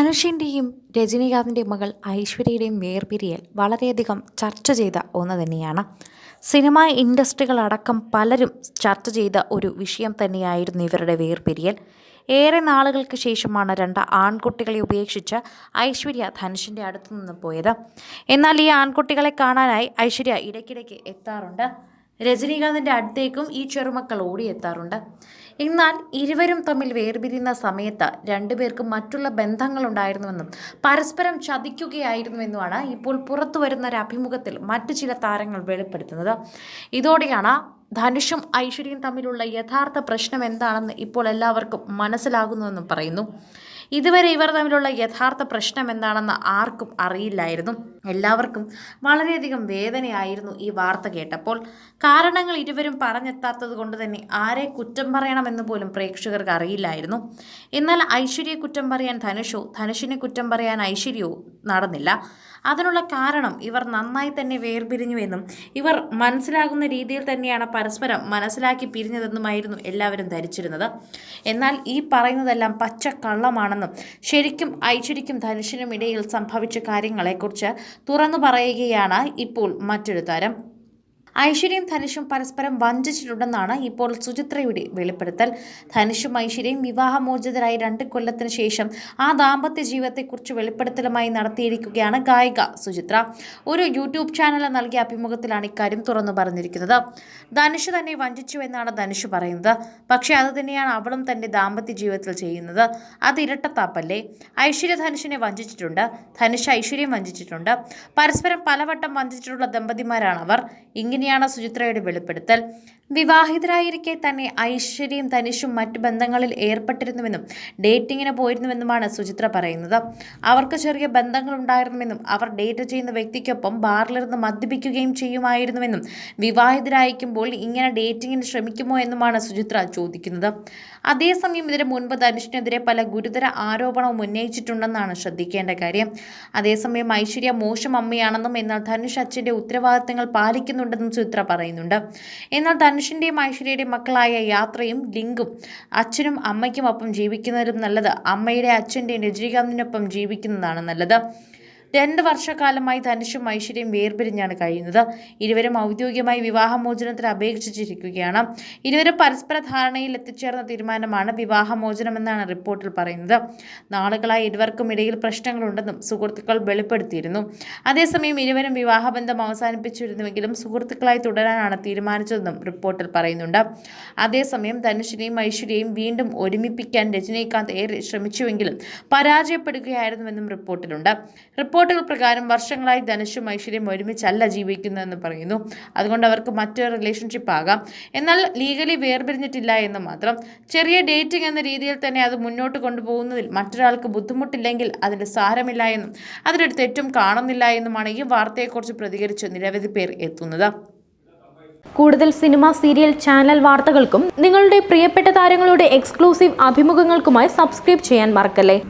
ധനുഷിൻ്റെയും രജനീകാന്തിൻ്റെയും മകൾ ഐശ്വര്യയുടെയും വേർപിരിയൽ വളരെയധികം ചർച്ച ചെയ്ത ഒന്ന് തന്നെയാണ്. സിനിമാ ഇൻഡസ്ട്രികളടക്കം പലരും ചർച്ച ചെയ്ത ഒരു വിഷയം തന്നെയായിരുന്നു ഇവരുടെ വേർപിരിയൽ. ഏറെ നാളുകൾക്ക് ശേഷമാണ് രണ്ട് ആൺകുട്ടികളെ ഉപേക്ഷിച്ച് ഐശ്വര്യ ധനുഷിൻ്റെ അടുത്തു നിന്ന് പോയത്. എന്നാൽ ഈ ആൺകുട്ടികളെ കാണാനായി ഐശ്വര്യ ഇടയ്ക്കിടയ്ക്ക് എത്താറുണ്ട്. രജനീകാന്തിൻ്റെ അടുത്തേക്കും ഈ ചെറുമക്കൾ ഓടിയെത്താറുണ്ട്. എന്നാൽ ഇരുവരും തമ്മിൽ വേർപിരിയുന്ന സമയത്ത് രണ്ടുപേർക്കും മറ്റുള്ള ബന്ധങ്ങളുണ്ടായിരുന്നുവെന്നും പരസ്പരം ചതിക്കുകയായിരുന്നുവെന്നുമാണ് ഇപ്പോൾ പുറത്തു വരുന്ന ഒരു അഭിമുഖത്തിൽ മറ്റു ചില താരങ്ങൾ വെളിപ്പെടുത്തുന്നത്. ഇതോടെയാണ് ധനുഷും ഐശ്വര്യയും തമ്മിലുള്ള യഥാർത്ഥ പ്രശ്നം എന്താണെന്ന് ഇപ്പോൾ എല്ലാവർക്കും മനസ്സിലാകുന്നുവെന്നും പറയുന്നു. ഇതുവരെ ഇവർ തമ്മിലുള്ള യഥാർത്ഥ പ്രശ്നം എന്താണെന്ന് ആർക്കും അറിയില്ലായിരുന്നു. എല്ലാവർക്കും വളരെയധികം വേദനയായിരുന്നു ഈ വാർത്ത കേട്ടപ്പോൾ. കാരണങ്ങൾ ഇരുവരും പറഞ്ഞെത്താത്തത് കൊണ്ട് തന്നെ ആരെ കുറ്റം പറയണമെന്ന് പോലും പ്രേക്ഷകർക്ക് അറിയില്ലായിരുന്നു. എന്നാൽ ഐശ്വര്യയെ കുറ്റം പറയാൻ ധനുഷോ ധനുഷിനെ കുറ്റം പറയാൻ ഐശ്വര്യയോ നടന്നില്ല. അതിനുള്ള കാരണം ഇവർ നന്നായി തന്നെ വേർപിരിഞ്ഞുവെന്നും ഇവർ മനസ്സിലാകുന്ന രീതിയിൽ തന്നെയാണ് പരസ്പരം മനസ്സിലാക്കി പിരിഞ്ഞതെന്നുമായിരുന്നു എല്ലാവരും ധരിച്ചിരുന്നത്. എന്നാൽ ഈ പറയുന്നതെല്ലാം പച്ച കള്ളമാണെന്നും ശരിക്കും ഐശ്വര്യയ്ക്കും ധനുഷിനും ഇടയിൽ സംഭവിച്ച കാര്യങ്ങളെക്കുറിച്ച് തുറന്നു പറയുകയാണ് ഇപ്പോൾ മറ്റൊരു താരം. ഐശ്വര്യയും ധനുഷും പരസ്പരം വഞ്ചിച്ചിട്ടുണ്ടെന്നാണ് ഇപ്പോൾ സുചിത്രയുടെ വെളിപ്പെടുത്തൽ. ധനുഷും ഐശ്വര്യയും വിവാഹമോചിതരായി 2 കൊല്ലത്തിന് ശേഷം ആ ദാമ്പത്യ ജീവിതത്തെക്കുറിച്ച് വെളിപ്പെടുത്തലുമായി നടത്തിയിരിക്കുകയാണ് ഗായിക സുചിത്ര. ഒരു യൂട്യൂബ് ചാനൽ നൽകിയ അഭിമുഖത്തിലാണ് ഇക്കാര്യം തുറന്നു പറഞ്ഞിരിക്കുന്നത്. ധനുഷ് തന്നെ വഞ്ചിച്ചു എന്നാണ് ധനുഷ് പറയുന്നത്. പക്ഷേ അത് തന്നെയാണ് അവളും തൻ്റെ ദാമ്പത്യ ജീവിതത്തിൽ ചെയ്യുന്നത്. അത് ഇരട്ടത്താപ്പല്ലേ? ഐശ്വര്യ ധനുഷിനെ വഞ്ചിച്ചിട്ടുണ്ട്, ധനുഷ് ഐശ്വര്യം വഞ്ചിച്ചിട്ടുണ്ട്. പരസ്പരം പലവട്ടം വഞ്ചിച്ചിട്ടുള്ള ദമ്പതിമാരാണ് അവർ. ഇങ്ങനെയാണ് സുചിത്രയുടെ വെളിപ്പെടുത്തൽ. വിവാഹിതരായിരിക്കെ തന്നെ ഐശ്വര്യയും ധനുഷും മറ്റ് ബന്ധങ്ങളിൽ ഏർപ്പെട്ടിരുന്നുവെന്നും ഡേറ്റിങ്ങിന് പോയിരുന്നുവെന്നുമാണ് സുചിത്ര പറയുന്നത്. അവർക്ക് ചെറിയ ബന്ധങ്ങളുണ്ടായിരുന്നുവെന്നും അവർ ഡേറ്റ് ചെയ്യുന്ന വ്യക്തിക്കൊപ്പം ബാറിലിരുന്ന് മദ്യപിക്കുകയും ചെയ്യുമായിരുന്നുവെന്നും വിവാഹിതരായിരിക്കുമ്പോൾ ഇങ്ങനെ ഡേറ്റിങ്ങിന് ശ്രമിക്കുമോ എന്നുമാണ് സുചിത്ര ചോദിക്കുന്നത്. അതേസമയം ഇതിന് മുൻപ് ധനുഷിനെതിരെ പല ഗുരുതര ആരോപണവും ഉന്നയിച്ചിട്ടുണ്ടെന്നാണ് ശ്രദ്ധിക്കേണ്ട കാര്യം. അതേസമയം ഐശ്വര്യ മോശം അമ്മയാണെന്നും എന്നാൽ ധനുഷ് അച്ഛൻ്റെ ഉത്തരവാദിത്തങ്ങൾ പാലിക്കുന്നുണ്ടെന്നും സുചിത്ര പറയുന്നുണ്ട്. എന്നാൽ ധനുഷിൻ്റെയും ഐശ്വര്യയുടെയും മക്കളായ യാത്രയും ലിങ്കും അച്ഛനും അമ്മയ്ക്കുമൊപ്പം ജീവിക്കുന്നതിലും നല്ലത് അമ്മയുടെ അച്ഛൻ്റെയും രജനീകാന്തിനൊപ്പം ജീവിക്കുന്നതാണ് നല്ലത്. 2 വർഷക്കാലമായി ധനുഷും ഐശ്വര്യയും വേർപിരിഞ്ഞാണ് കഴിയുന്നത്. ഇരുവരും ഔദ്യോഗികമായി വിവാഹമോചനത്തിന് അപേക്ഷിച്ചിരിക്കുകയാണ്. ഇരുവരും പരസ്പര ധാരണയിൽ എത്തിച്ചേർന്ന തീരുമാനമാണ് വിവാഹമോചനമെന്നാണ് റിപ്പോർട്ടിൽ പറയുന്നത്. നാളുകളായി ഇരുവർക്കും ഇടയിൽ പ്രശ്നങ്ങളുണ്ടെന്നും സുഹൃത്തുക്കൾ വെളിപ്പെടുത്തിയിരുന്നു. അതേസമയം ഇരുവരും വിവാഹബന്ധം അവസാനിപ്പിച്ചിരുന്നുവെങ്കിലും സുഹൃത്തുക്കളായി തുടരാനാണ് തീരുമാനിച്ചതെന്നും റിപ്പോർട്ടിൽ പറയുന്നുണ്ട്. അതേസമയം ധനുഷിനെയും ഐശ്വര്യയും വീണ്ടും ഒരുമിപ്പിക്കാൻ രജനീകാന്ത് ഏറെ ശ്രമിച്ചുവെങ്കിലും പരാജയപ്പെടുകയായിരുന്നുവെന്നും റിപ്പോർട്ടിലുണ്ട്. റിപ്പോർട്ടുകൾ പ്രകാരം വർഷങ്ങളായി ധനുഷും ഐശ്വര്യയും ഒരുമിച്ചല്ല ജീവിക്കുന്നതെന്ന് പറയുന്നു. അതുകൊണ്ട് അവർക്ക് മറ്റൊരു റിലേഷൻഷിപ്പ് ആകാം. എന്നാൽ ലീഗലി വേർപിരിഞ്ഞിട്ടില്ല എന്ന് മാത്രം. ചെറിയ ഡേറ്റിംഗ് എന്ന രീതിയിൽ തന്നെ അത് മുന്നോട്ട് കൊണ്ടുപോകുന്നതിൽ മറ്റൊരാൾക്ക് ബുദ്ധിമുട്ടില്ലെങ്കിൽ അതിൻ്റെ സാരമില്ല എന്നും അതിലൊരു തെറ്റും കാണുന്നില്ല എന്നുമാണ് ഈ വാർത്തയെക്കുറിച്ച് പ്രതികരിച്ച് നിരവധി പേർ എത്തുന്നത്. കൂടുതൽ സിനിമ, സീരിയൽ, ചാനൽ വാർത്തകൾക്കും നിങ്ങളുടെ പ്രിയപ്പെട്ട താരങ്ങളുടെ എക്സ്ക്ലൂസീവ് അഭിമുഖങ്ങൾക്കുമായി സബ്സ്ക്രൈബ് ചെയ്യാൻ മറക്കല്ലേ.